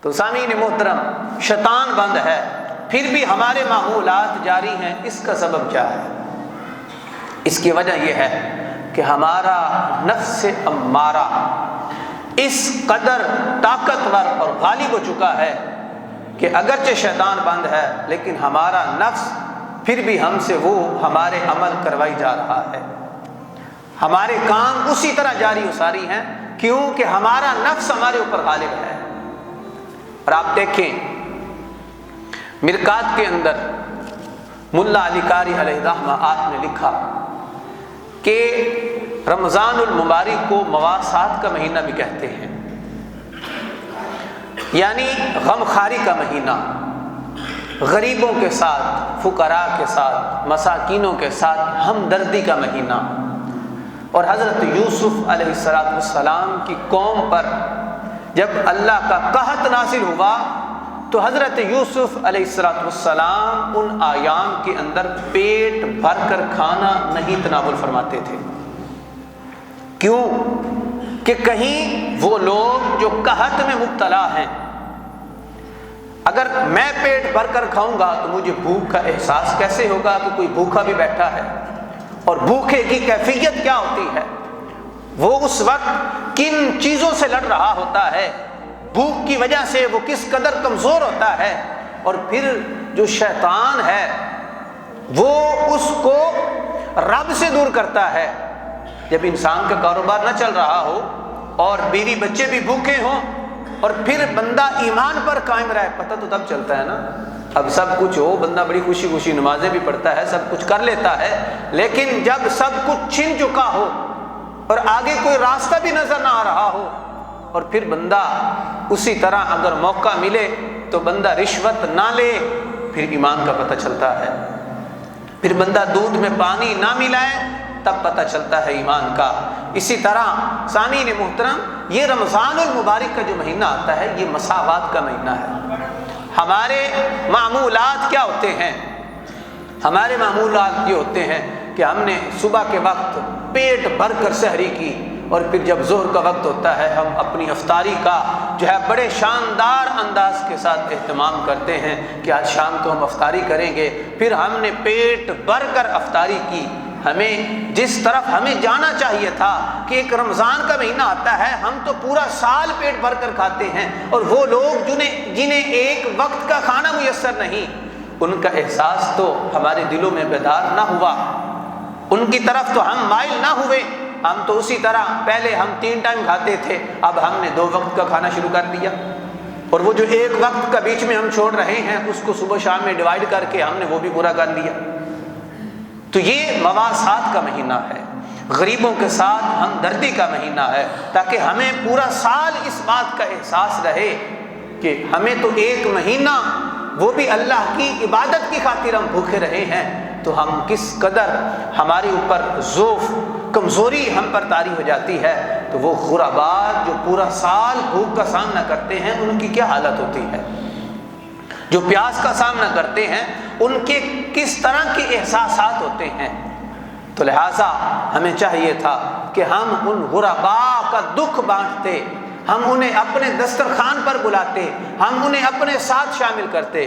تو سامعین محترم، شیطان بند ہے، پھر بھی ہمارے معمولات جاری ہیں، اس کا سبب کیا ہے؟ اس کی وجہ یہ ہے کہ ہمارا نفس امارہ اس قدر طاقتور اور غالب ہو چکا ہے کہ اگرچہ شیطان بند ہے لیکن ہمارا نفس پھر بھی ہم سے وہ ہمارے عمل کروائی جا رہا ہے، ہمارے کام اسی طرح جاری و ساری ہیں کیونکہ ہمارا نفس ہمارے اوپر غالب ہے۔ اور آپ دیکھیں مرکات کے اندر ملا علی قاری علیہ الرحمہ آپ نے لکھا کہ رمضان المبارک کو مواسات کا مہینہ بھی کہتے ہیں، یعنی غم خواری کا مہینہ، غریبوں کے ساتھ، فقراء کے ساتھ، مساکینوں کے ساتھ ہمدردی کا مہینہ۔ اور حضرت یوسف علیہ السلام کی قوم پر جب اللہ کا قحط نازل ہوا تو حضرت یوسف علیہ السلام ان ایام کے اندر پیٹ بھر کر کھانا نہیں تناول فرماتے تھے۔ کیوں؟ کہ کہیں وہ لوگ جو قحط میں مبتلا ہیں، اگر میں پیٹ بھر کر کھاؤں گا تو مجھے بھوک کا احساس کیسے ہوگا کہ کوئی بھوکا بھی بیٹھا ہے، اور بھوکے کی کیفیت کیا ہوتی ہے، وہ اس وقت کن چیزوں سے لڑ رہا ہوتا ہے، بھوک کی وجہ سے وہ کس قدر کمزور ہوتا ہے۔ اور پھر جو شیطان ہے وہ اس کو رب سے دور کرتا ہے۔ جب انسان کا کاروبار نہ چل رہا ہو اور بیوی بچے بھی بھوکے ہوں اور پھر بندہ ایمان پر قائم رہے، پتہ تو تب چلتا ہے نا، اب سب کچھ ہو، بندہ بڑی خوشی خوشی نمازیں بھی پڑھتا ہے، سب کچھ کر لیتا ہے، لیکن جب سب کچھ چھن چکا ہو اور آگے کوئی راستہ بھی نظر نہ آ رہا ہو، اور پھر بندہ اسی طرح اگر موقع ملے تو بندہ رشوت نہ لے، پھر ایمان کا پتہ چلتا ہے۔ پھر بندہ دودھ میں پانی نہ ملائے، تب پتہ چلتا ہے ایمان کا۔ اسی طرح سامعین محترم، یہ رمضان المبارک کا جو مہینہ آتا ہے یہ مساوات کا مہینہ ہے۔ ہمارے معمولات کیا ہوتے ہیں؟ ہمارے معمولات یہ ہوتے ہیں کہ ہم نے صبح کے وقت پیٹ بھر کر سحری کی، اور پھر جب ظہر کا وقت ہوتا ہے ہم اپنی افطاری کا جو ہے بڑے شاندار انداز کے ساتھ اہتمام کرتے ہیں کہ آج شام کو ہم افطاری کریں گے۔ پھر ہم نے پیٹ بھر کر افطاری کی۔ ہمیں جس طرف ہمیں جانا چاہیے تھا کہ ایک رمضان کا مہینہ آتا ہے، ہم تو پورا سال پیٹ بھر کر کھاتے ہیں، اور وہ لوگ جنہیں ایک وقت کا کھانا میسر نہیں، ان کا احساس تو ہمارے دلوں میں بیدار نہ ہوا، ان کی طرف تو ہم مائل نہ ہوئے۔ ہم تو اسی طرح پہلے ہم 3 ٹائم کھاتے تھے، اب ہم نے 2 وقت کا کھانا شروع کر دیا، اور وہ جو 1 وقت کا بیچ میں ہم چھوڑ رہے ہیں اس کو صبح شام میں ڈیوائیڈ کر کے ہم نے وہ بھی پورا کر لیا۔ تو یہ مواسات کا مہینہ ہے، غریبوں کے ساتھ ہمدردی کا مہینہ ہے، تاکہ ہمیں پورا سال اس بات کا احساس رہے کہ ہمیں تو ایک مہینہ وہ بھی اللہ کی عبادت کی خاطر ہم بھوکے رہے ہیں، تو ہم کس قدر ہمارے اوپر ضعف، کمزوری ہم پر طاری ہو جاتی ہے۔ تو وہ غرباء جو پورا سال بھوک کا سامنا کرتے ہیں ان کی کیا حالت ہوتی ہے، جو پیاس کا سامنا کرتے ہیں ان کے کس طرح کے احساسات ہوتے ہیں۔ تو لہٰذا ہمیں چاہیے تھا کہ ہم ان غرباء کا دکھ بانٹتے، ہم انہیں اپنے دسترخوان پر بلاتے، ہم انہیں اپنے ساتھ شامل کرتے۔